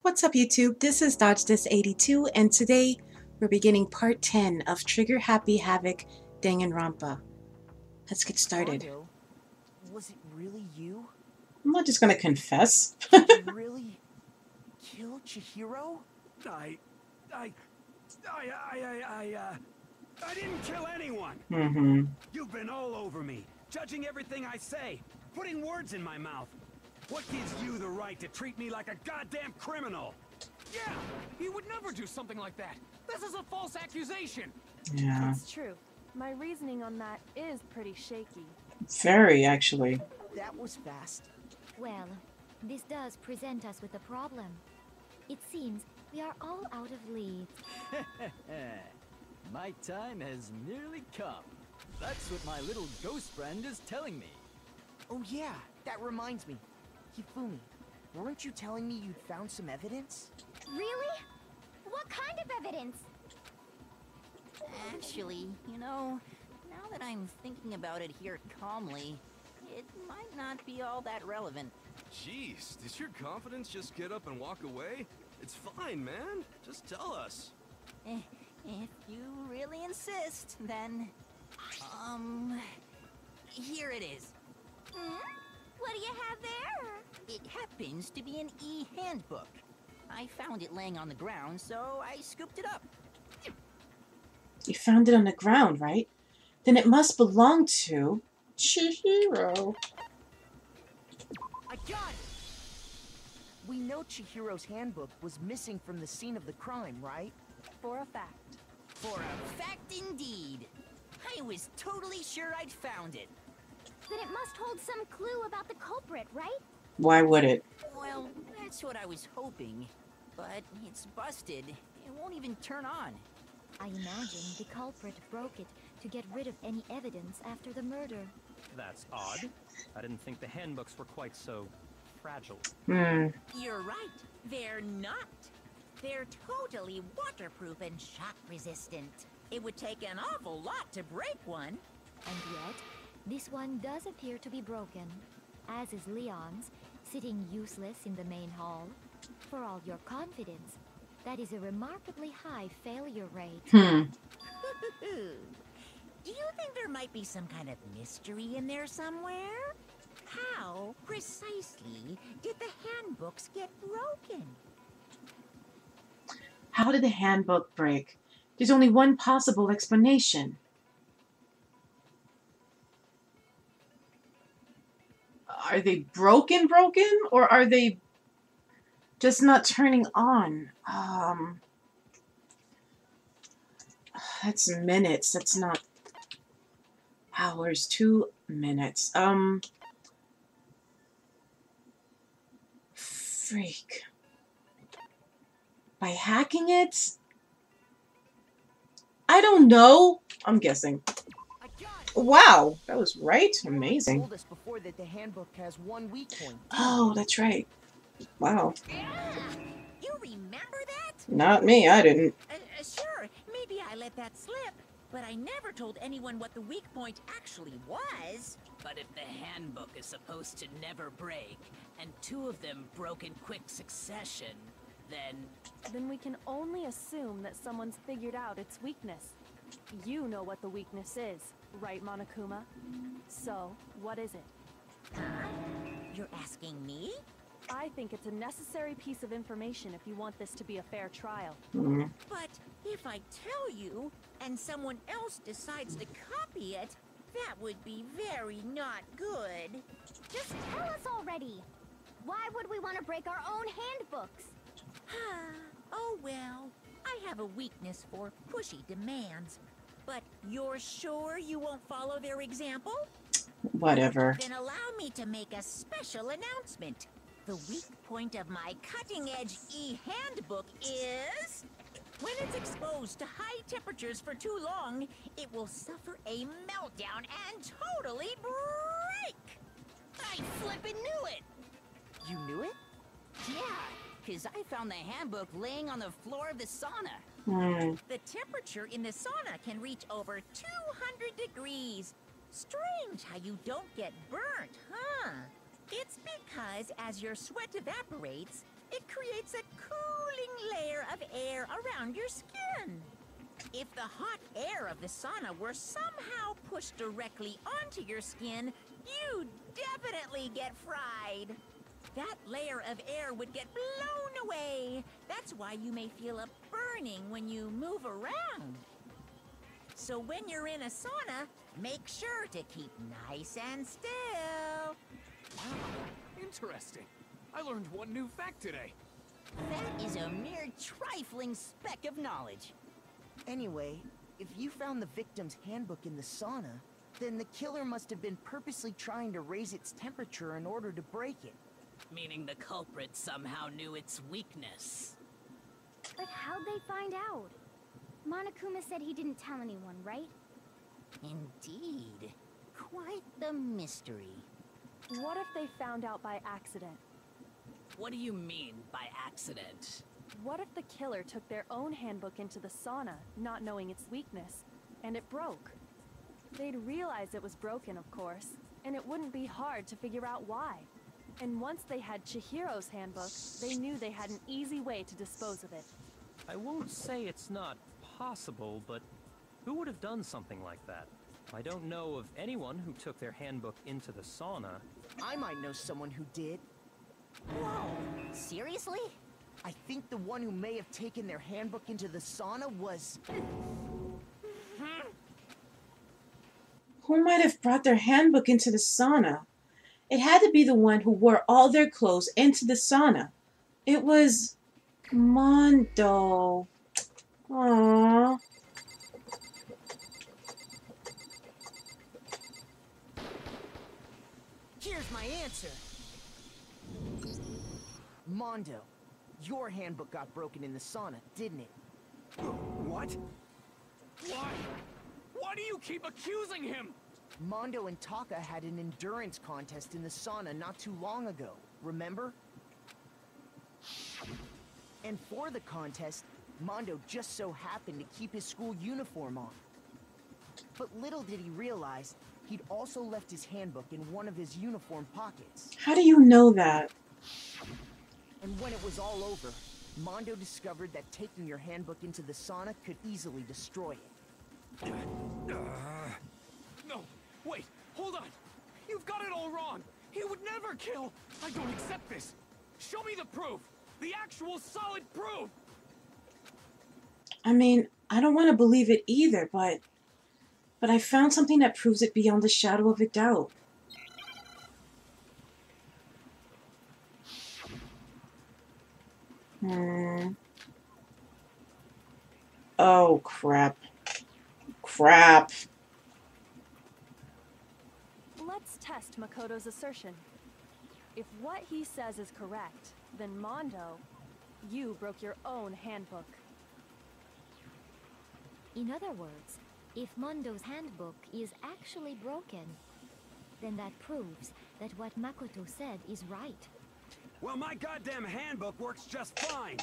What's up, YouTube? This is Dodge This 82, and today we're beginning part 10 of Trigger Happy Havoc Danganronpa. Let's get started. Rondo, was it really you? I'm not just gonna confess. Did you really kill Chihiro? I didn't kill anyone. Mm-hmm. You've been all over me, judging everything I say, putting words in my mouth. What gives you the right to treat me like a goddamn criminal? Yeah, he would never do something like that. This is a false accusation. Yeah. It's true. My reasoning on that is pretty shaky. Very, actually. That was fast. Well, this does present us with a problem. It seems we are all out of leads. My time has nearly come. That's what my little ghost friend is telling me. Oh yeah, that reminds me. Hifumi, weren't you telling me you'd found some evidence? Really? What kind of evidence? Actually, you know, now that I'm thinking about it here calmly, it might not be all that relevant. Jeez, does your confidence just get up and walk away? It's fine, man. Just tell us. If you really insist, then... Here it is. What do you have there? It happens to be an e-handbook. I found it laying on the ground, so I scooped it up. You found it on the ground, right? Then it must belong to Chihiro. I got it! We know Chihiro's handbook was missing from the scene of the crime, right? For a fact. For a fact indeed. I was totally sure I'd found it. Then it must hold some clue about the culprit, right? Why would it? Well, that's what I was hoping. But it's busted. It won't even turn on. I imagine the culprit broke it to get rid of any evidence after the murder. That's odd. I didn't think the handbooks were quite so fragile. Hmm. You're right. They're not. They're totally waterproof and shock resistant. It would take an awful lot to break one. And yet, this one does appear to be broken, as is Leon's, sitting useless in the main hall. For all your confidence, that is a remarkably high failure rate. Do you think there might be some kind of mystery in there somewhere? How, precisely, did the handbooks get broken? How did the handbook break? There's only one possible explanation. Are they broken, or are they just not turning on? That's minutes. That's not hours. 2 minutes. Freak. By hacking it? I don't know. I'm guessing. I got it! Wow, that was right. You Amazing. told us before that the handbook has one weak point. Oh, that's right. Wow. You remember that? Not me, I didn't. Sure, maybe I let that slip. But I never told anyone what the weak point actually was. But if the handbook is supposed to never break, and two of them broke in quick succession, Then we can only assume that someone's figured out its weakness. You know what the weakness is, right, Monokuma? So, what is it? You're asking me? I think it's a necessary piece of information if you want this to be a fair trial. Mm. But if I tell you, and someone else decides to copy it, that would be very not good. Just tell us already. Why would we want to break our own handbooks? Oh well, I have a weakness for pushy demands. But you're sure you won't follow their example? Whatever. Then allow me to make a special announcement. The weak point of my cutting-edge e-handbook is... when it's exposed to high temperatures for too long, it will suffer a meltdown and totally break! I flippin' knew it! You knew it? Yeah, because I found the handbook laying on the floor of the sauna. Mm. The temperature in the sauna can reach over 200 degrees. Strange how you don't get burnt, huh? It's because as your sweat evaporates, It creates a cooling layer of air around your skin. If the hot air of the sauna were somehow pushed directly onto your skin, you'd definitely get fried. That layer of air would get blown away. That's why you may feel a burning when you move around. So when you're in a sauna, make sure to keep nice and still. Wow, interesting. I learned one new fact today. That is a mere trifling speck of knowledge. Anyway, if you found the victim's handbook in the sauna, then the killer must have been purposely trying to raise its temperature in order to break it. Meaning the culprit somehow knew its weakness. But how'd they find out? Monokuma said he didn't tell anyone, right? Indeed. Quite the mystery. What if they found out by accident? What do you mean by accident? What if the killer took their own handbook into the sauna, not knowing its weakness, and it broke? They'd realize it was broken, of course, and it wouldn't be hard to figure out why. And once they had Chihiro's handbook, they knew they had an easy way to dispose of it. I won't say it's not possible, but who would have done something like that? I don't know of anyone who took their handbook into the sauna. I might know someone who did. Whoa, seriously? I think the one who may have taken their handbook into the sauna was... Who might have brought their handbook into the sauna? It had to be the one who wore all their clothes into the sauna. It was Mondo. Aww. Here's my answer. Mondo, your handbook got broken in the sauna, didn't it? What? Why? Why do you keep accusing him? Mondo and Taka had an endurance contest in the sauna not too long ago, remember? And for the contest, Mondo just so happened to keep his school uniform on. But little did he realize, he'd also left his handbook in one of his uniform pockets. How do you know that? And when it was all over, Mondo discovered that taking your handbook into the sauna could easily destroy it. No, wait, hold on. You've got it all wrong. He would never kill. I don't accept this. Show me the proof. The actual solid proof. I mean, I don't want to believe it either, but I found something that proves it beyond the shadow of a doubt. Oh, crap. Crap. Let's test Makoto's assertion. If what he says is correct, then Mondo, you broke your own handbook. In other words, if Mondo's handbook is actually broken, then that proves that what Makoto said is right. Well, my goddamn handbook works just fine.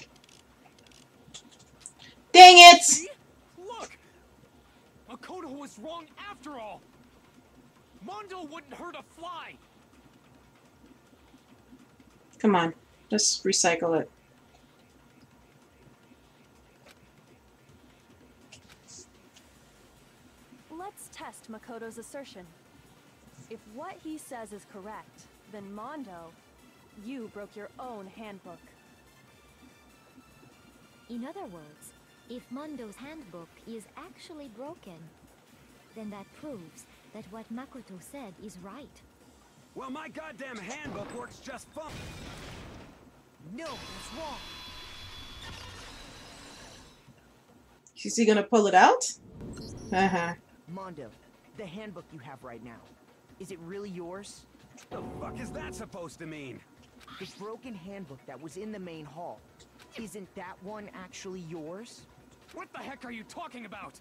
Dang it! See? Look! Makoto was wrong after all. Mondo wouldn't hurt a fly. Come on, just recycle it. Let's test Makoto's assertion. If what he says is correct, then Mondo, you broke your own handbook. In other words, if Mondo's handbook is actually broken, then that proves that what Makoto said is right. Well, my goddamn handbook works just fine. No, that's wrong. Is he gonna pull it out? Uh-huh. Mondo, the handbook you have right now, is it really yours? The fuck is that supposed to mean? The broken handbook that was in the main hall, isn't that one actually yours? What the heck are you talking about?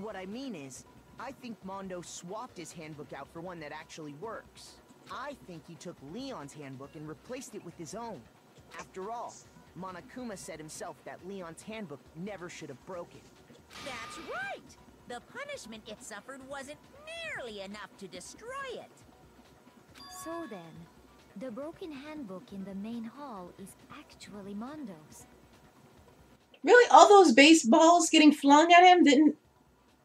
What I mean is, I think Mondo swapped his handbook out for one that actually works. I think he took Leon's handbook and replaced it with his own. After all, Monokuma said himself that Leon's handbook never should have broken. That's right! The punishment it suffered wasn't nearly enough to destroy it. So then, The broken handbook in the main hall is actually Mondo's. Really? All those baseballs getting flung at him didn't...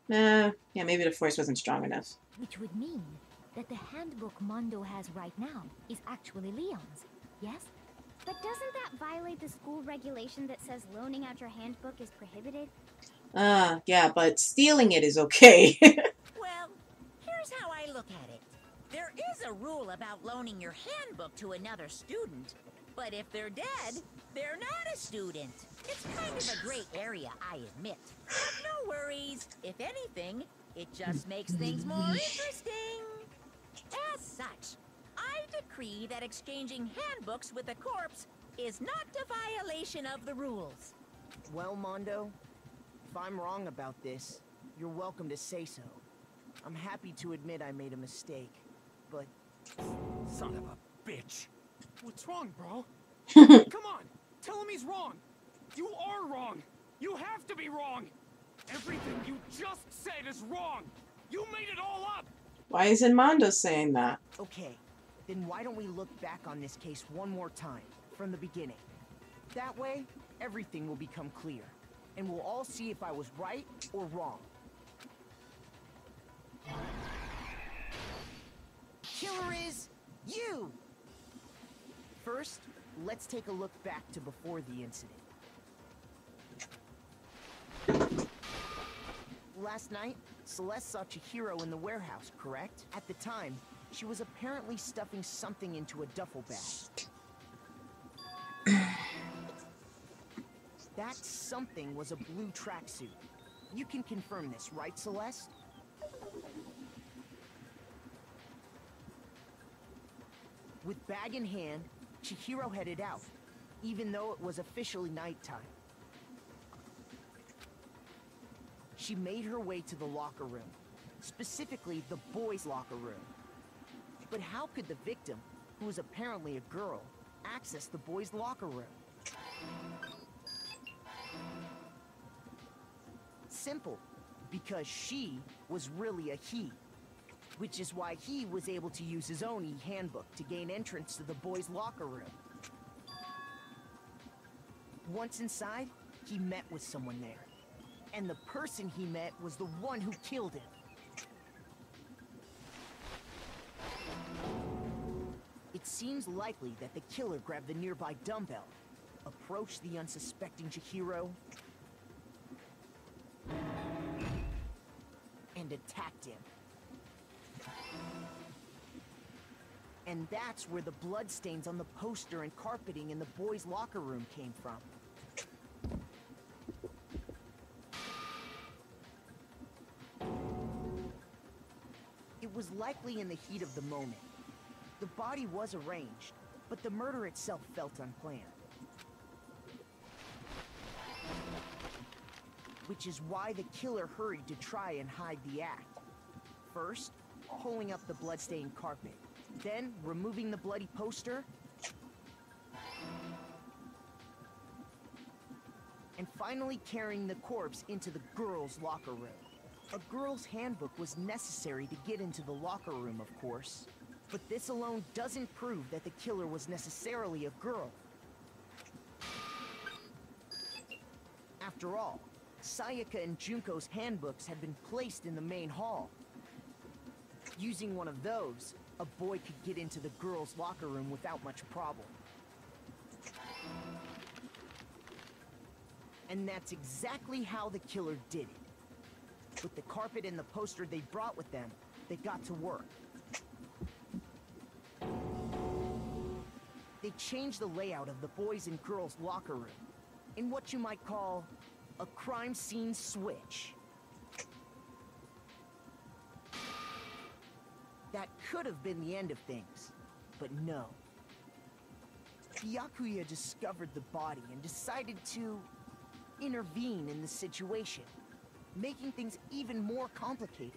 yeah, maybe the force wasn't strong enough. Which would mean that the handbook Mondo has right now is actually Leon's, yes? But doesn't that violate the school regulation that says loaning out your handbook is prohibited? Yeah, but stealing it is okay. Well, here's how I look at it. There is a rule about loaning your handbook to another student, but if they're dead, they're not a student. It's kind of a gray area, I admit. But no worries. If anything, it just makes things more interesting. As such, I decree that exchanging handbooks with a corpse is not a violation of the rules. Well, Mondo, if I'm wrong about this, you're welcome to say so. I'm happy to admit I made a mistake, but... Son of a bitch! What's wrong, bro? Come on, tell him he's wrong. You are wrong. You have to be wrong. Everything you just said is wrong. You made it all up. Why isn't Mondo saying that? Okay, then why don't we look back on this case one more time, from the beginning? That way, everything will become clear, and we'll all see if I was right or wrong. Killer is you! First, let's take a look back to before the incident. Last night, Celeste saw Chihiro in the warehouse, correct? At the time, she was apparently stuffing something into a duffel bag. That something was a blue tracksuit. You can confirm this, right, Celeste? With bag in hand, Chihiro headed out, even though it was officially nighttime. She made her way to the locker room, specifically the boys' locker room. But how could the victim, who was apparently a girl, access the boys' locker room? Simple, because she was really a he, which is why he was able to use his own e-handbook to gain entrance to the boys' locker room. Once inside, he met with someone there. And the person he met was the one who killed him. It seems likely that the killer grabbed the nearby dumbbell, approached the unsuspecting Chihiro, and attacked him. And that's where the bloodstains on the poster and carpeting in the boys' locker room came from. It was likely in the heat of the moment. The body was arranged, but the murder itself felt unplanned. Which is why the killer hurried to try and hide the act. First, pulling up the bloodstained carpet, then removing the bloody poster, and finally carrying the corpse into the girls' locker room. A girl's handbook was necessary to get into the locker room, of course. But this alone doesn't prove that the killer was necessarily a girl. After all, Sayaka and Junko's handbooks had been placed in the main hall. Using one of those, a boy could get into the girls' locker room without much problem. And that's exactly how the killer did it. With the carpet and the poster they brought with them, they got to work. They changed the layout of the boys' and girls' locker room in what you might call a crime scene switch. That could have been the end of things, but no. Byakuya discovered the body and decided to intervene in the situation, making things even more complicated.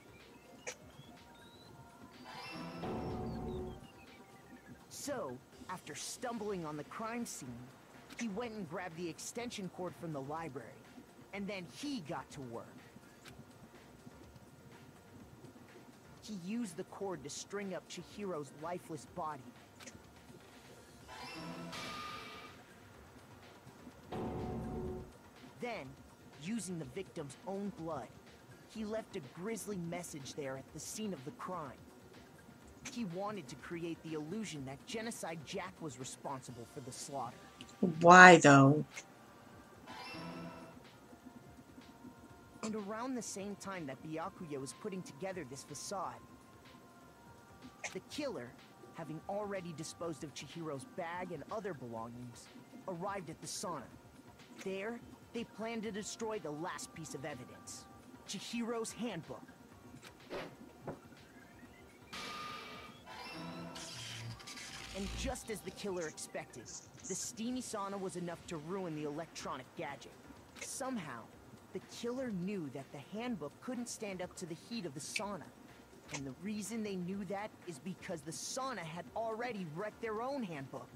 So, after stumbling on the crime scene, he went and grabbed the extension cord from the library, and then he got to work. He used the cord to string up Chihiro's lifeless body. Then, using the victim's own blood, he left a grisly message there at the scene of the crime. He wanted to create the illusion that Genocide Jack was responsible for the slaughter. Why, though? And around the same time that Byakuya was putting together this facade, the killer, having already disposed of Chihiro's bag and other belongings, arrived at the sauna. There, they planned to destroy the last piece of evidence, Chihiro's handbook. And just as the killer expected, the steamy sauna was enough to ruin the electronic gadget. Somehow, the killer knew that the handbook couldn't stand up to the heat of the sauna. And the reason they knew that is because the sauna had already wrecked their own handbook.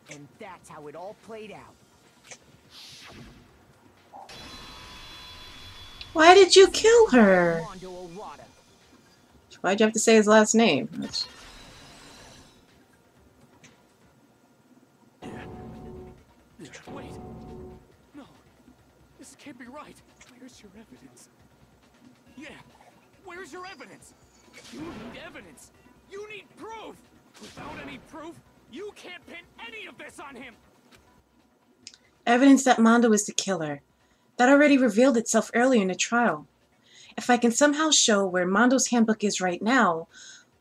And that's how it all played out. Why did you kill her? Why'd you have to say his last name? Wait. No. This can't be right. Where's your evidence? Yeah. Where's your evidence? You need evidence. You need proof. Without any proof, you can't pin any of this on him. Evidence that Mondo is the killer. That already revealed itself earlier in the trial. If I can somehow show where Mondo's handbook is right now,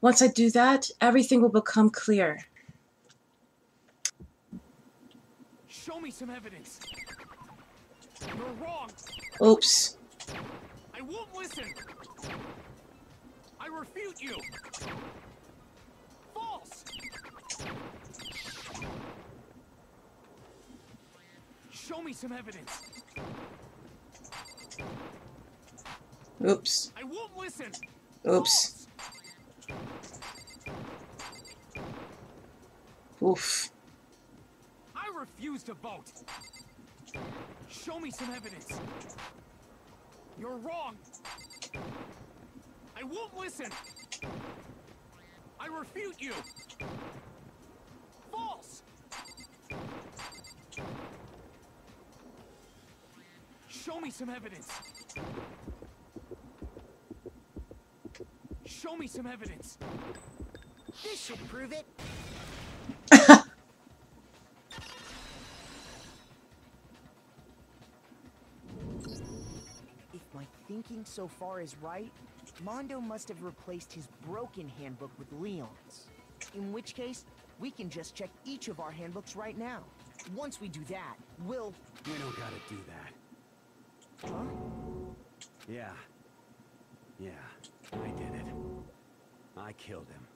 once I do that, everything will become clear. Show me some evidence. You're wrong. Oops. I won't listen. I refute you. False. Show me some evidence. Oops. I won't listen. Oops. Oof. I refuse to vote. Show me some evidence. You're wrong. I won't listen. I refute you. False. Show me some evidence. Show me some evidence. This should prove it. If my thinking so far is right, Mondo must have replaced his broken handbook with Leon's. In which case, we can just check each of our handbooks right now. Once we do that, we'll... We don't gotta do that. Huh? Yeah. Yeah, I did it. I killed him.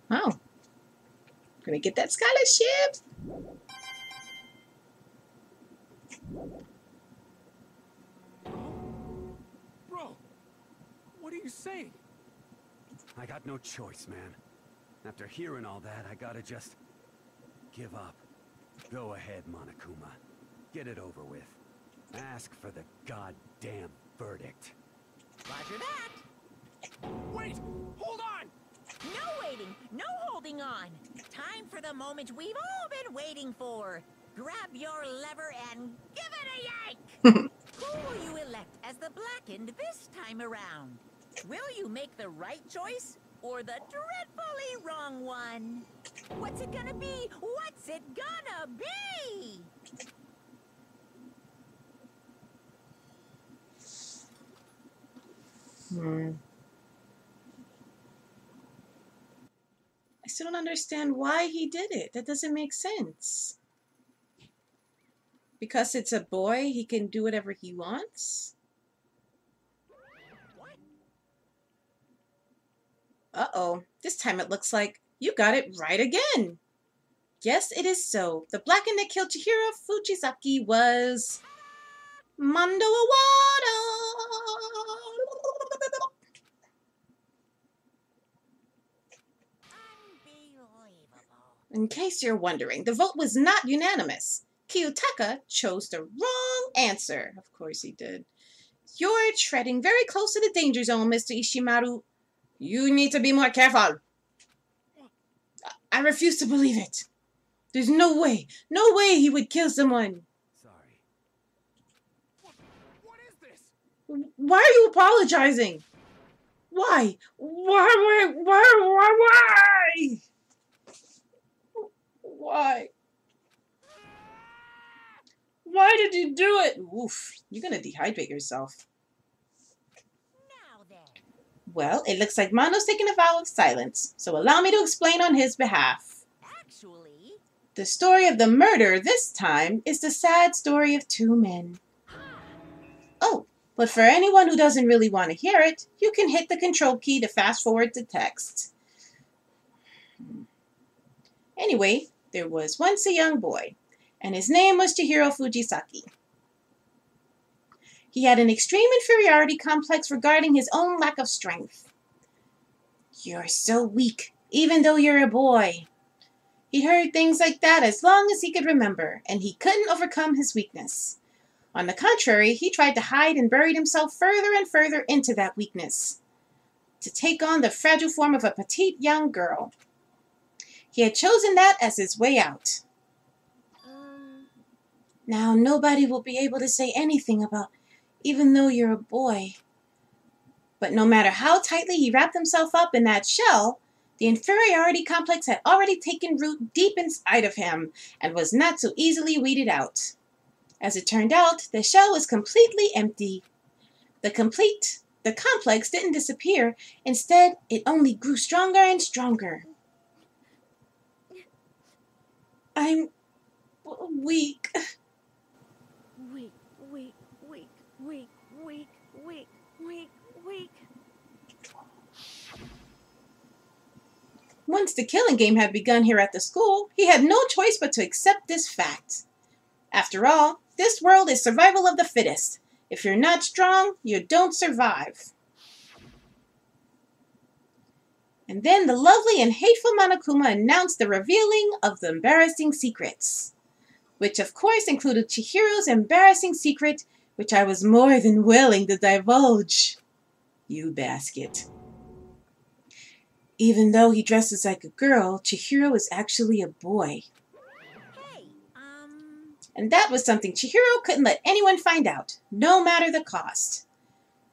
Oh. Gonna get that scholarship. Bro, what are you saying? I got no choice, man. After hearing all that, I gotta just give up. Go ahead, Monokuma. Get it over with. Ask for the goddamn verdict. Roger that. Wait! Hold on! No waiting, no holding on. Time for the moment we've all been waiting for. Grab your lever and give it a yank! Who will you elect as the Blackened this time around? Will you make the right choice or the dreadfully wrong one? What's it gonna be? What's it gonna be? I still don't understand why he did it. That doesn't make sense. Because it's a boy, he can do whatever he wants? Uh-oh. This time it looks like you got it right again. Yes, it is so. The Blackened that killed Chihiro Fujisaki was... Mondo Awada! In case you're wondering, the vote was not unanimous. Kiyotaka chose the wrong answer. Of course he did. You're treading very close to the danger zone, Mr. Ishimaru. You need to be more careful. I refuse to believe it. There's no way he would kill someone. Sorry. What is this? Why are you apologizing? Why? Why? Why? Why did you do it? Oof, you're gonna dehydrate yourself. Now then. Well, it looks like Mondo's taking a vow of silence, so allow me to explain on his behalf. Actually... The story of the murder this time is the sad story of two men. Oh, but for anyone who doesn't really want to hear it, you can hit the control key to fast forward the text. Anyway, there was once a young boy, and his name was Chihiro Fujisaki. He had an extreme inferiority complex regarding his own lack of strength. You're so weak, even though you're a boy. He heard things like that as long as he could remember, and he couldn't overcome his weakness. On the contrary, he tried to hide and buried himself further and further into that weakness, to take on the fragile form of a petite young girl. He had chosen that as his way out. Now nobody will be able to say anything about, even though you're a boy. But no matter how tightly he wrapped himself up in that shell, the inferiority complex had already taken root deep inside of him and was not so easily weeded out. As it turned out, the shell was completely empty. The complex didn't disappear. Instead, it only grew stronger and stronger. I'm weak. Once the killing game had begun here at the school, he had no choice but to accept this fact. After all, this world is survival of the fittest. If you're not strong, you don't survive. And then the lovely and hateful Monokuma announced the revealing of the embarrassing secrets, which of course included Chihiro's embarrassing secret, which I was more than willing to divulge. You basket. Even though he dresses like a girl, Chihiro is actually a boy. And that was something Chihiro couldn't let anyone find out, no matter the cost.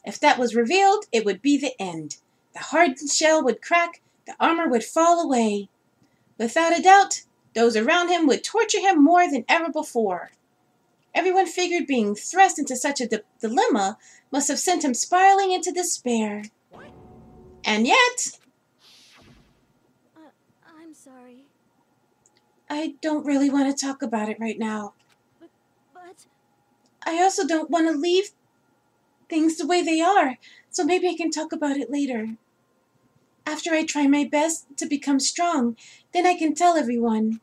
If that was revealed, it would be the end. The hard shell would crack, the armor would fall away. Without a doubt, those around him would torture him more than ever before. Everyone figured being thrust into such a dilemma must have sent him spiraling into despair. And yet... I'm sorry. I don't really want to talk about it right now. But... I also don't want to leave things the way they are, so maybe I can talk about it later. After I try my best to become strong, then I can tell everyone.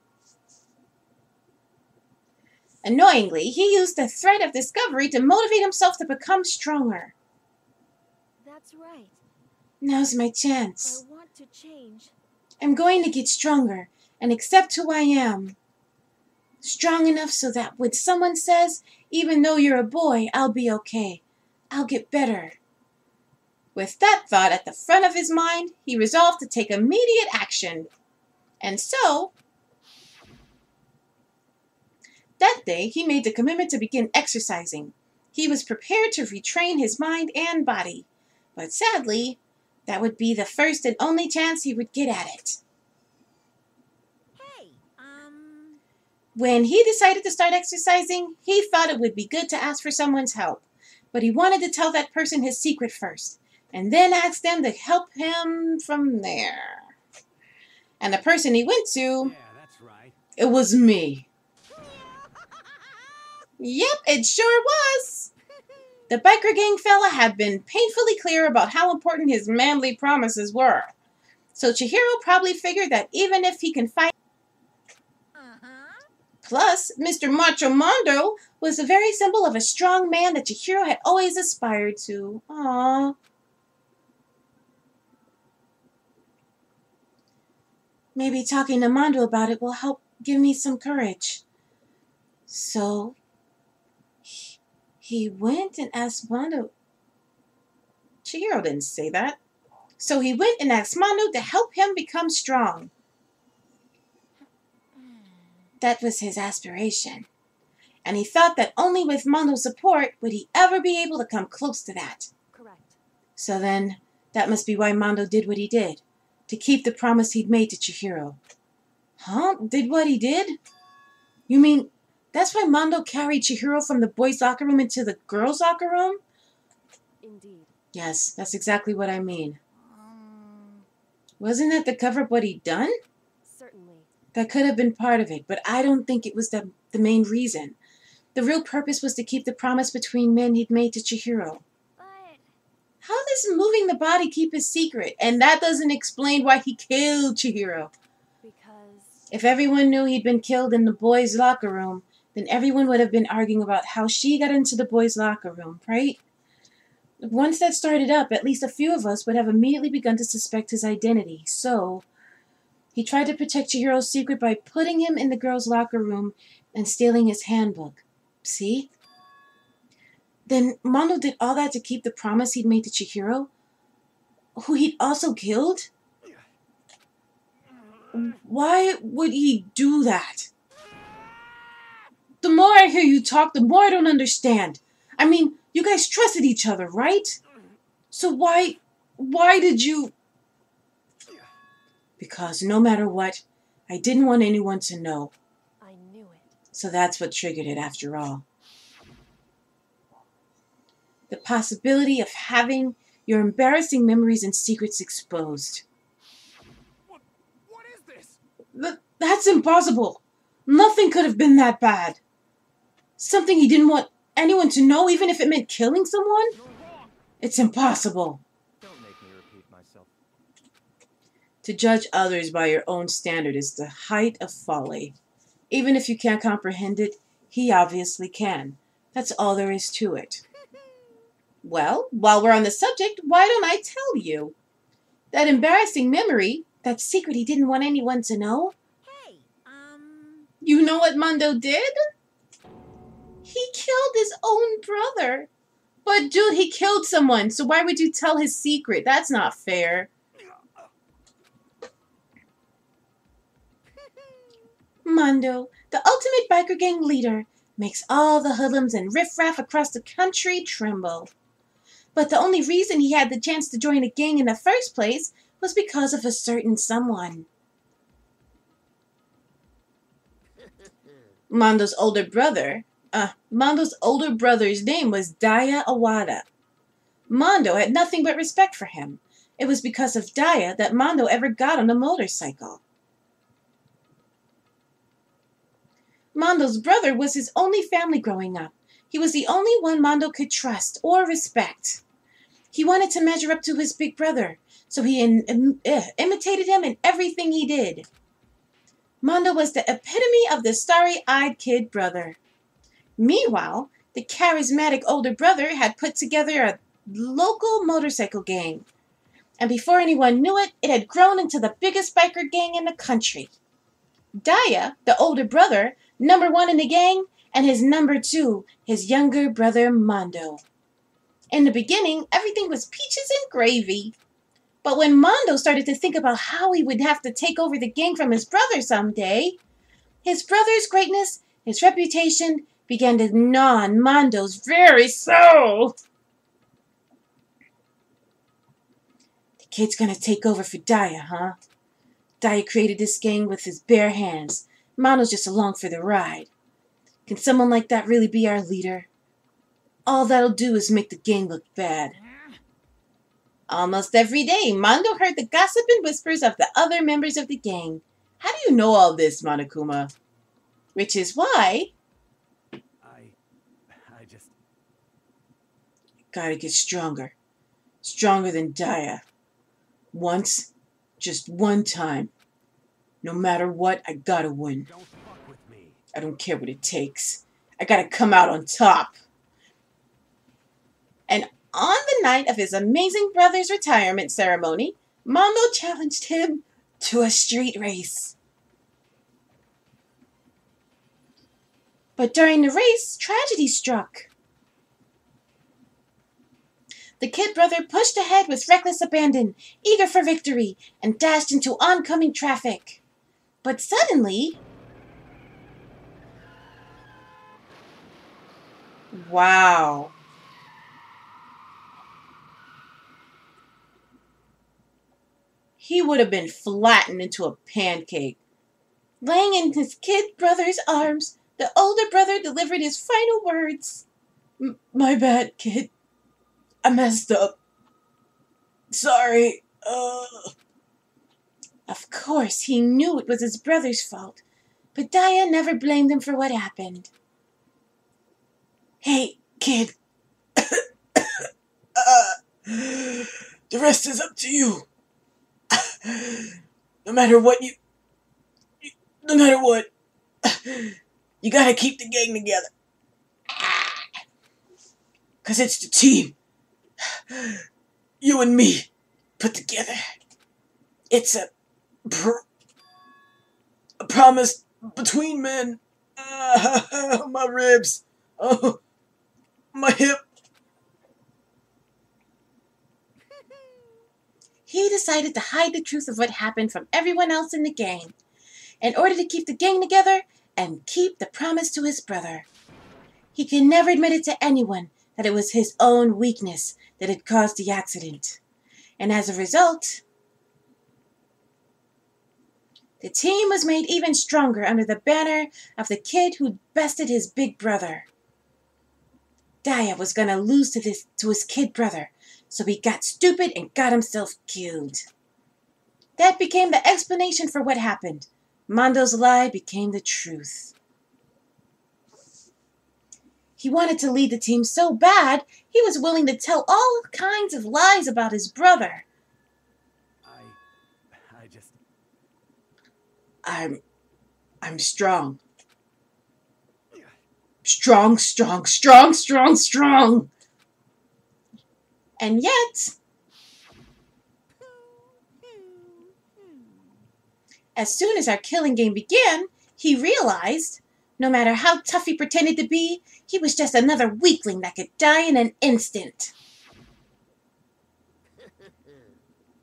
Annoyingly, he used the threat of discovery to motivate himself to become stronger. That's right. Now's my chance. I want to change. I'm going to get stronger and accept who I am. Strong enough so that when someone says, even though you're a boy, I'll be okay. I'll get better. With that thought at the front of his mind, he resolved to take immediate action. And so, that day, he made the commitment to begin exercising. He was prepared to retrain his mind and body. But sadly, that would be the first and only chance he would get at it. When he decided to start exercising, he thought it would be good to ask for someone's help. But he wanted to tell that person his secret first, and then ask them to help him from there. And the person he went to, Yeah, that's right. it was me. Yep, it sure was. The biker gang fella had been painfully clear about how important his manly promises were. So Chihiro probably figured that even if he can fight... Plus, Mr. Macho Mondo was the very symbol of a strong man that Chihiro had always aspired to. Aww. Maybe talking to Mondo about it will help give me some courage. So he went and asked Mondo. Chihiro didn't say that. So he went and asked Mondo to help him become strong. That was his aspiration. And he thought that only with Mondo's support would he ever be able to come close to that. Correct. So then, that must be why Mondo did what he did. To keep the promise he'd made to Chihiro. Huh? Did what he did? You mean, that's why Mondo carried Chihiro from the boys' locker room into the girls' locker room? Indeed. Yes, that's exactly what I mean. Wasn't that to cover up what he'd done? Certainly. That could have been part of it, but I don't think it was the main reason. The real purpose was to keep the promise between men he'd made to Chihiro. But How does moving the body keep his secret? And that doesn't explain why he killed Chihiro. Because... If everyone knew he'd been killed in the boys' locker room, then everyone would have been arguing about how she got into the boys' locker room, right? Once that started up, at least a few of us would have immediately begun to suspect his identity. So, he tried to protect Chihiro's secret by putting him in the girls' locker room and stealing his handbook. See? Then Mondo did all that to keep the promise he'd made to Chihiro, who he'd also killed? Why would he do that? The more I hear you talk, the more I don't understand. I mean, you guys trusted each other, right? So why did you... Because no matter what, I didn't want anyone to know. I knew it. So that's what triggered it after all. The possibility of having your embarrassing memories and secrets exposed. What is this? That's impossible. Nothing could have been that bad. Something he didn't want anyone to know, even if it meant killing someone? It's impossible. Don't make me repeat myself. To judge others by your own standard is the height of folly. Even if you can't comprehend it, he obviously can. That's all there is to it. Well, while we're on the subject, why don't I tell you? That embarrassing memory, that secret he didn't want anyone to know. Hey, You know what Mondo did? He killed his own brother. But dude, he killed someone, so why would you tell his secret? That's not fair. Mondo, the ultimate biker gang leader, makes all the hoodlums and riffraff across the country tremble. But the only reason he had the chance to join a gang in the first place was because of a certain someone. Mondo's older brother's name was Daya Awada. Mondo had nothing but respect for him. It was because of Daya that Mondo ever got on a motorcycle. Mondo's brother was his only family growing up. He was the only one Mondo could trust or respect. He wanted to measure up to his big brother, so he imitated him in everything he did. Mondo was the epitome of the starry-eyed kid brother. Meanwhile, the charismatic older brother had put together a local motorcycle gang. And before anyone knew it, it had grown into the biggest biker gang in the country. Daya, the older brother, number one in the gang, and his number two, his younger brother Mondo. In the beginning, everything was peaches and gravy. But when Mondo started to think about how he would have to take over the gang from his brother someday, his brother's greatness, his reputation, began to gnaw on Mondo's very soul. The kid's gonna take over for Daya, huh? Daya created this gang with his bare hands. Mondo's just along for the ride. Can someone like that really be our leader? All that'll do is make the gang look bad. Almost every day, Mondo heard the gossip and whispers of the other members of the gang. How do you know all this, Monokuma? Which is why... I just... Gotta get stronger. Stronger than Daya. Once, just one time. No matter what, I gotta win. Don't fuck with me. I don't care what it takes. I gotta come out on top. And on the night of his amazing brother's retirement ceremony, Mondo challenged him to a street race. But during the race, tragedy struck. The kid brother pushed ahead with reckless abandon, eager for victory, and dashed into oncoming traffic. But suddenly... Wow. He would have been flattened into a pancake. Laying in his kid brother's arms, the older brother delivered his final words. My bad, kid. I messed up. Sorry. Of course, he knew it was his brother's fault, but Daya never blamed him for what happened. Hey, kid. The rest is up to you. No matter what, you gotta keep the gang together. 'Cause it's the team. You and me put together. It's a promise between men. My ribs. Oh, my hip. He decided to hide the truth of what happened from everyone else in the gang, in order to keep the gang together and keep the promise to his brother. He could never admit it to anyone that it was his own weakness that had caused the accident. And as a result, the team was made even stronger under the banner of the kid who'd bested his big brother. Daya was gonna lose to his kid brother, so he got stupid and got himself killed. That became the explanation for what happened. Mondo's lie became the truth. He wanted to lead the team so bad, he was willing to tell all kinds of lies about his brother. I'm strong. Strong. And yet, as soon as our killing game began, he realized, no matter how tough he pretended to be, he was just another weakling that could die in an instant.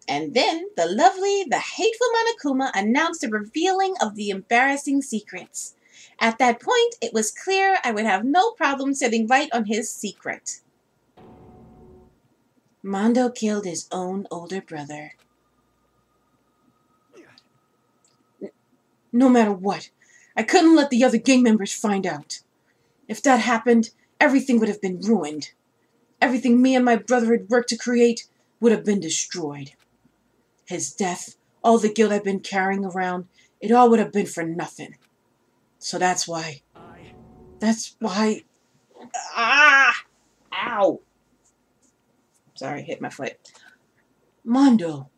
And then the hateful Monokuma announced the revealing of the embarrassing secrets. At that point, it was clear I would have no problem setting light on his secret. Mondo killed his own older brother. No matter what, I couldn't let the other gang members find out. If that happened, everything would have been ruined. Everything me and my brother had worked to create would have been destroyed. His death, all the guilt I've been carrying around, it all would have been for nothing. So that's why... Ow! Sorry, hit my foot. Mondo.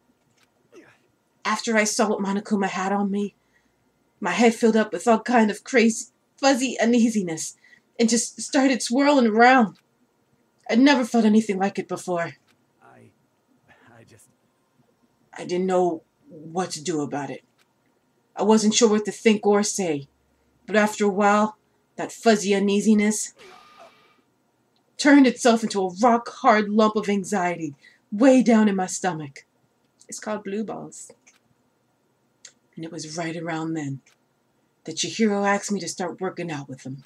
After I saw what Monokuma had on me, my head filled up with all kind of crazy, fuzzy uneasiness and just started swirling around. I'd never felt anything like it before. I didn't know what to do about it. I wasn't sure what to think or say. But after a while, that fuzzy uneasiness turned itself into a rock-hard lump of anxiety way down in my stomach. It's called blue balls. And it was right around then that Chihiro asked me to start working out with him.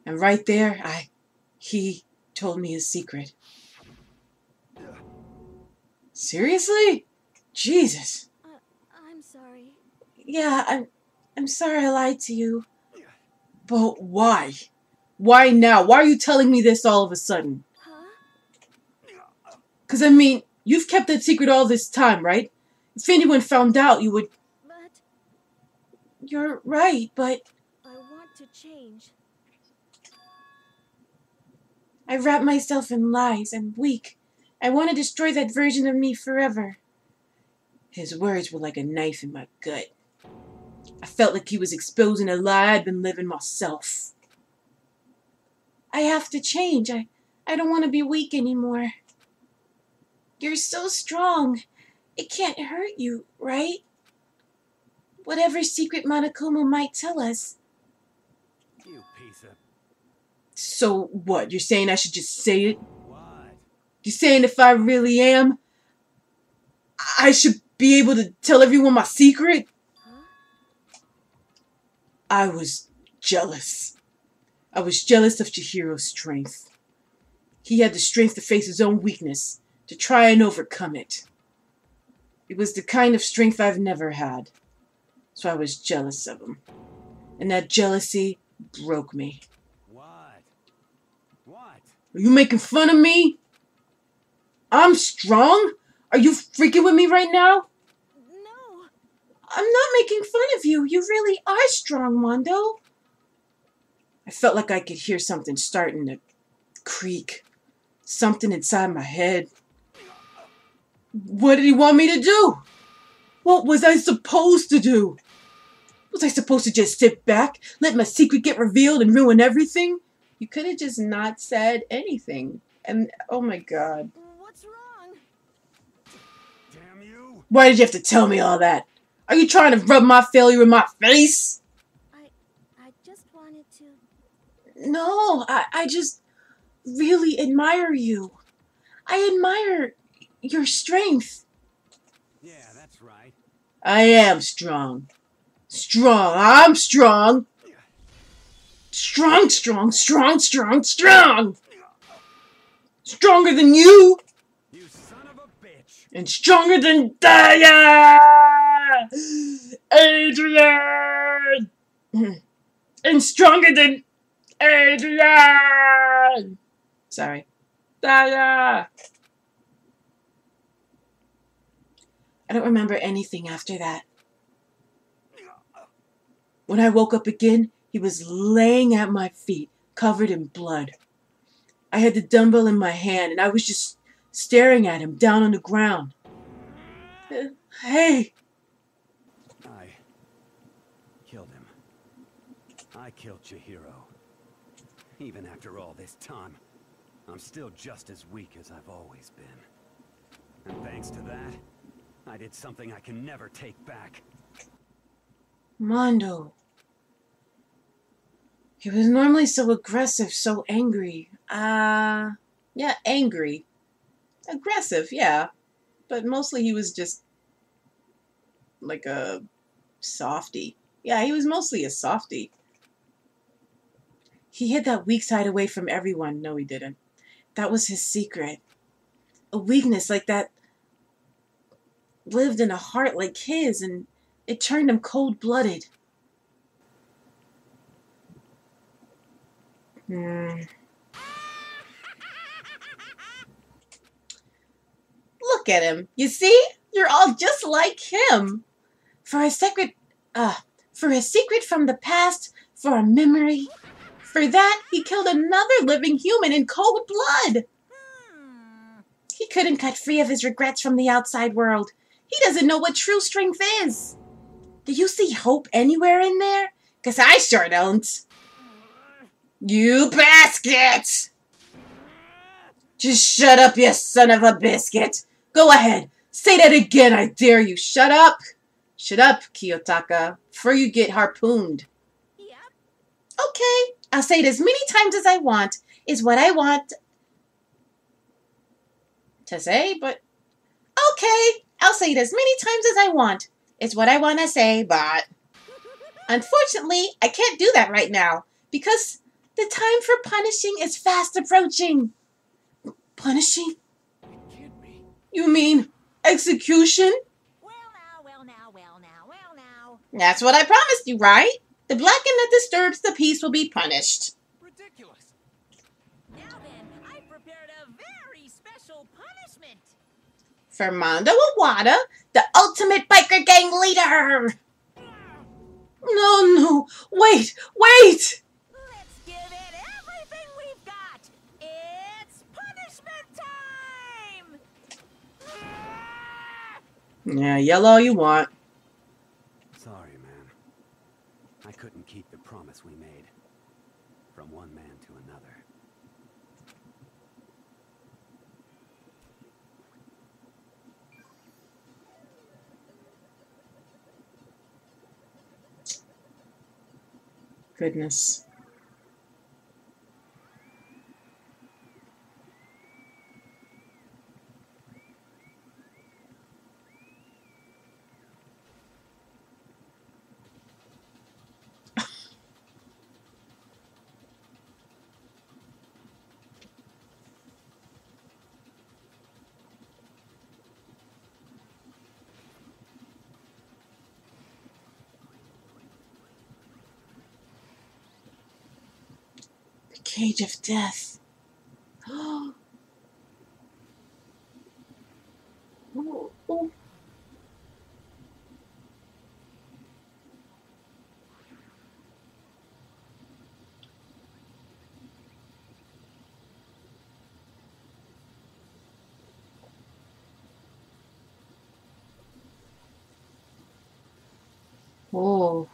And right there, he told me his secret. Seriously? Jesus. I'm sorry. Yeah, I'm sorry I lied to you. But why? Why now? Why are you telling me this all of a sudden? Huh? 'Cause I mean, you've kept that secret all this time, right? If anyone found out, you would... But... You're right, but... I want to change. I wrap myself in lies. I'm weak. I want to destroy that version of me forever. His words were like a knife in my gut. I felt like he was exposing a lie I'd been living myself. I have to change. I don't want to be weak anymore. You're so strong. It can't hurt you, right? Whatever secret Monokuma might tell us. You piece of... So what? You're saying I should just say it? What? You're saying if I really am, I should be able to tell everyone my secret? I was jealous. I was jealous of Chihiro's strength. He had the strength to face his own weakness, to try and overcome it. It was the kind of strength I've never had. So I was jealous of him. And that jealousy broke me. What? What? Are you making fun of me? I'm strong? Are you freaking with me right now? No. I'm not making fun of you. You really are strong, Mondo. I felt like I could hear something starting to creak. Something inside my head. What did he want me to do? What was I supposed to do? Was I supposed to just sit back, let my secret get revealed and ruin everything? You could have just not said anything. And, oh my god. What's wrong? Damn you! Why did you have to tell me all that? Are you trying to rub my failure in my face? I just wanted to... No, I just really admire you. I admire your strength. Yeah, that's right. I am strong. Strong. I'm strong. Strong, strong, strong, strong, strong. Stronger than you. You son of a bitch. And stronger than Daya! Adrian! And stronger than Adrian! Sorry. Daya! I don't remember anything after that. When I woke up again, he was laying at my feet, covered in blood. I had the dumbbell in my hand, and I was just staring at him down on the ground. Hey! I killed him. I killed Chihiro. Even after all this time, I'm still just as weak as I've always been. And thanks to that, I did something I can never take back. Mondo. He was normally so aggressive, so angry. Yeah, angry. Aggressive, yeah. But mostly he was just like a softie. Yeah, he was mostly a softie. He hid that weak side away from everyone. No, he didn't. That was his secret. A weakness like that lived in a heart like his, and it turned him cold-blooded. Look at him. You see? You're all just like him. For a secret from the past, for a memory. For that, he killed another living human in cold blood. He couldn't cut free of his regrets from the outside world. He doesn't know what true strength is. Do you see hope anywhere in there? 'Cause I sure don't. You basket! Just shut up, you son of a biscuit. Go ahead. Say that again, I dare you. Shut up. Shut up, Kiyotaka, before you get harpooned. Yep. Okay, I'll say it as many times as I want, is what I want to say, but... Okay, I'll say it as many times as I want. It's what I want to say, but... Unfortunately, I can't do that right now, because the time for punishing is fast approaching. Punishing? It can't be. You mean execution? Well now. That's what I promised you, right? The blackened that disturbs the peace will be punished. Ridiculous. Now then, I've prepared a very special punishment. For Mondo Iwata, the ultimate biker gang leader! No, wait! Let's give it everything we've got. It's punishment time! Yeah, yell all you want. Sorry, man. I couldn't keep the promise we made. From one man to another. Goodness. Cage of Death. Oh, oh. Oh.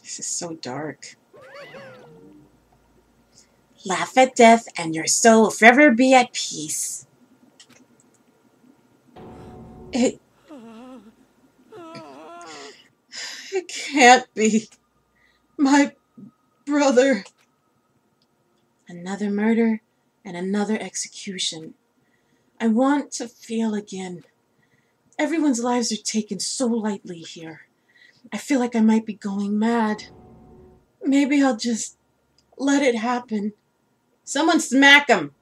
This is so dark. Laugh at death and your soul will forever be at peace. It can't be. My brother. Another murder and another execution. I want to feel again. Everyone's lives are taken so lightly here. I feel like I might be going mad. Maybe I'll just let it happen. Someone smack him.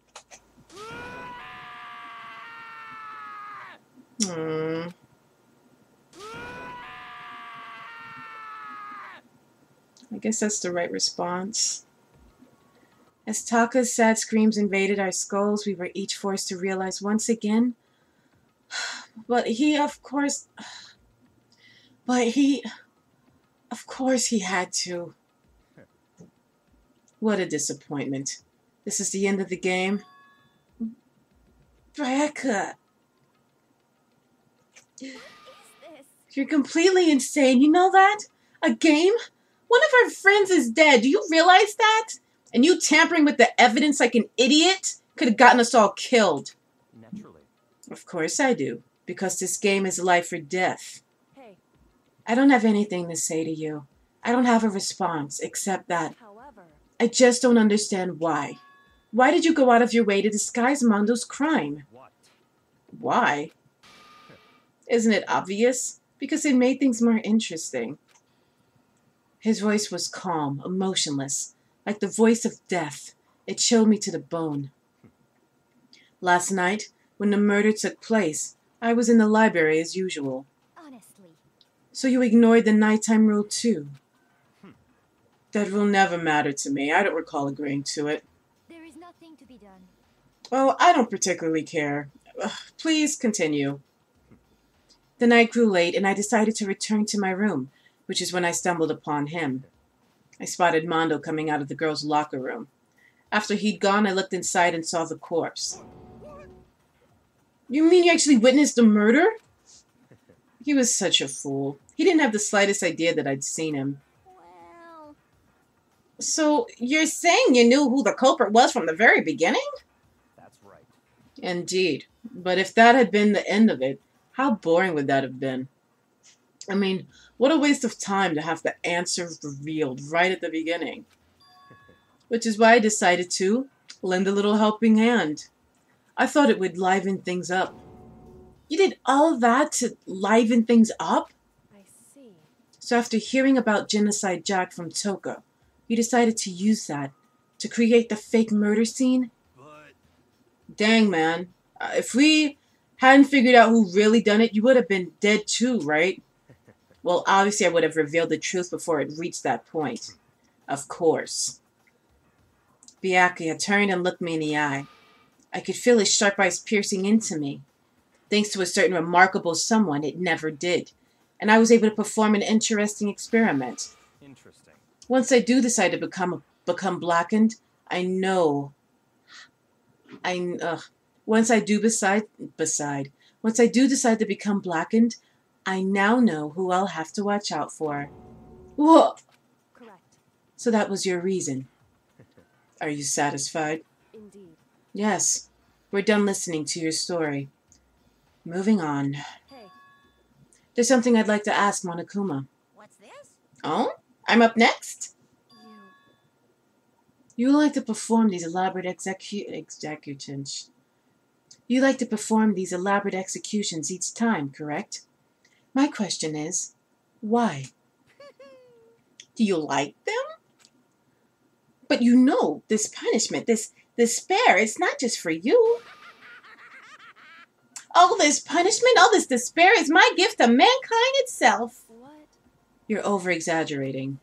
I guess that's the right response. As Taka's sad screams invaded our skulls, we were each forced to realize once again. But of course he had to. What a disappointment. This is the end of the game. Brecca. What is this? You're completely insane. You know that? A game? One of our friends is dead. Do you realize that? And you tampering with the evidence like an idiot could have gotten us all killed. Naturally. Of course I do. Because this game is life or death. Hey. I don't have anything to say to you. I don't have a response, except that However, I just don't understand why. Why did you go out of your way to disguise Mondo's crime? What? Why? Isn't it obvious? Because it made things more interesting. His voice was calm, emotionless, like the voice of death. It chilled me to the bone. Last night, when the murder took place, I was in the library as usual. Honestly. So you ignored the nighttime rule too? That rule never mattered to me. I don't recall agreeing to it. There is nothing to be done. Well, I don't particularly care. Please continue. The night grew late, and I decided to return to my room, which is when I stumbled upon him. I spotted Mondo coming out of the girls' locker room. After he'd gone, I looked inside and saw the corpse. You mean you actually witnessed the murder? He was such a fool. He didn't have the slightest idea that I'd seen him. Well... So, you're saying you knew who the culprit was from the very beginning? That's right. Indeed. But if that had been the end of it, how boring would that have been? I mean, what a waste of time to have the answer revealed right at the beginning. Which is why I decided to lend a little helping hand. I thought it would liven things up. You did all that to liven things up? I see. So after hearing about Genocide Jack from Toka, you decided to use that to create the fake murder scene? But... Dang, man. If we hadn't figured out who really done it, you would have been dead too, right? Well, obviously I would have revealed the truth before it reached that point. Of course. Byakuya turned and looked me in the eye. I could feel his sharp eyes piercing into me. Thanks to a certain remarkable someone, it never did. And I was able to perform an interesting experiment. Interesting. Once I do decide to become blackened, once I do decide to become blackened, I now know who I'll have to watch out for. Whoa! Correct. So that was your reason. Are you satisfied? Indeed. Yes. We're done listening to your story. Moving on. Hey. There's something I'd like to ask Monokuma. What's this? Oh? I'm up next? You like to perform these elaborate executions. You like to perform these elaborate executions each time, correct? My question is, why? Do you like them? But you know, this punishment, this despair, it's not just for you. All this punishment, all this despair is my gift to mankind itself. What? You're over-exaggerating.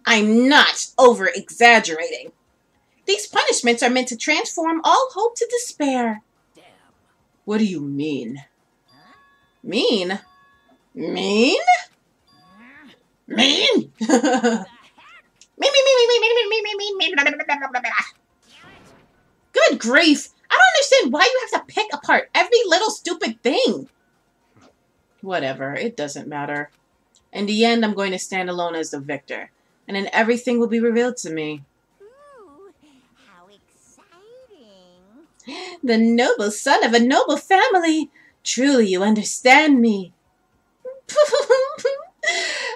I'm not over-exaggerating. These punishments are meant to transform all hope to despair. Damn. What do you mean? Mean? Mean? Mean? Good grief! I don't understand why you have to pick apart every little stupid thing. Whatever, it doesn't matter. In the end, I'm going to stand alone as the victor, and then everything will be revealed to me. Ooh, how exciting. The noble son of a noble family. Truly, you understand me.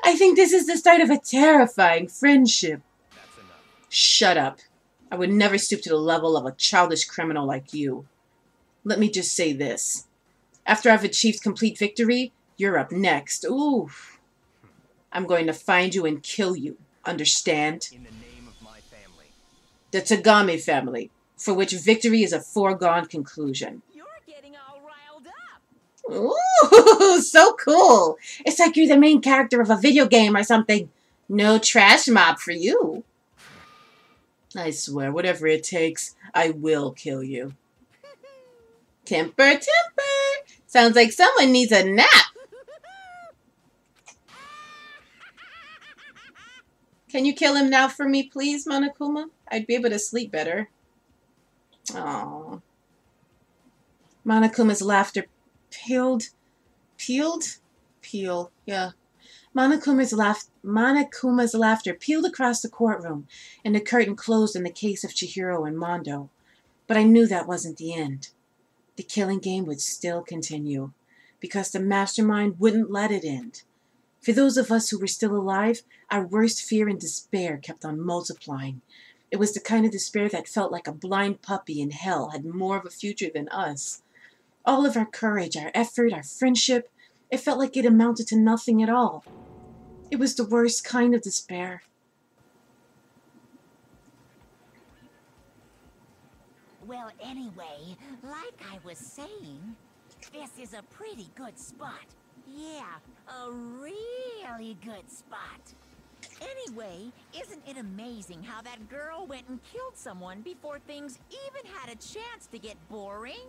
I think this is the start of a terrifying friendship. That's enough. Shut up. I would never stoop to the level of a childish criminal like you. Let me just say this. After I've achieved complete victory, you're up next. Ooh. I'm going to find you and kill you. Understand? In the name of my family. The Tagame family, for which victory is a foregone conclusion. You're getting all riled up. Ooh, so cool. It's like you're the main character of a video game or something. No trash mob for you. I swear, whatever it takes, I will kill you. Temper, temper. Sounds like someone needs a nap. Can you kill him now for me, please, Monokuma? I'd be able to sleep better. Aww. Monokuma's laughter peeled, yeah. Monokuma's laughter peeled across the courtroom, and the curtain closed in the case of Chihiro and Mondo. But I knew that wasn't the end. The killing game would still continue, because the mastermind wouldn't let it end. For those of us who were still alive, our worst fear and despair kept on multiplying. It was the kind of despair that felt like a blind puppy in hell had more of a future than us. All of our courage, our effort, our friendship, it felt like it amounted to nothing at all. It was the worst kind of despair. Well, anyway, like I was saying, this is a pretty good spot. Yeah, a really good spot. Anyway, isn't it amazing how that girl went and killed someone before things even had a chance to get boring?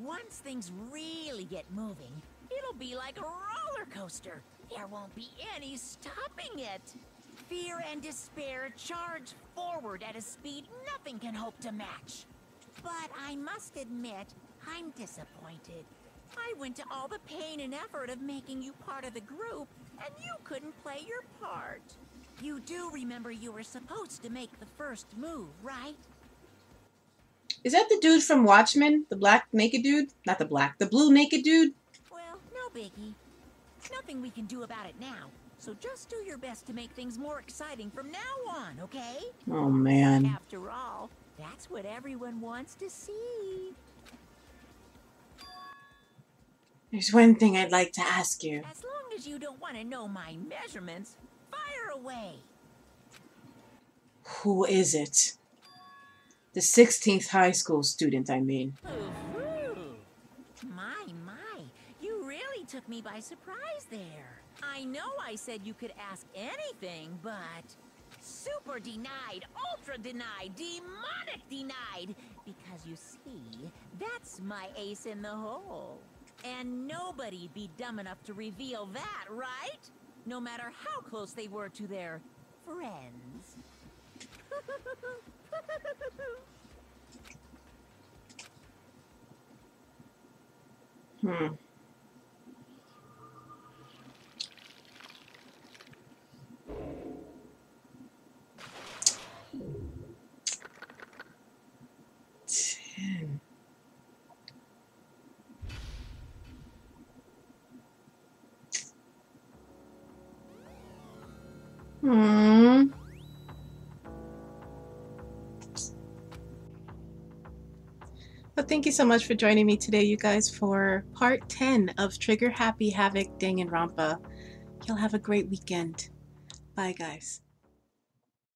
Once things really get moving, it'll be like a roller coaster. There won't be any stopping it. Fear and despair charge forward at a speed nothing can hope to match. But I must admit, I'm disappointed. I went to all the pain and effort of making you part of the group, and you couldn't play your part. You do remember you were supposed to make the first move, right? Is that the dude from Watchmen? The black naked dude? Not the black, the blue naked dude? Well, no biggie. Nothing we can do about it now. So just do your best to make things more exciting from now on, okay? Oh, man. After all, that's what everyone wants to see. There's one thing I'd like to ask you. As long as you don't want to know my measurements, fire away. Who is it? The 16th high school student, I mean. My, you really took me by surprise there. I know I said you could ask anything, but... Super denied, ultra denied, demonic denied. Because you see, that's my ace in the hole. And nobody'd be dumb enough to reveal that, right? No matter how close they were to their friends. Hmm. Hmm. Well, thank you so much for joining me today, you guys, for part 10 of Trigger Happy Havoc Danganronpa. You'll have a great weekend. Bye, guys.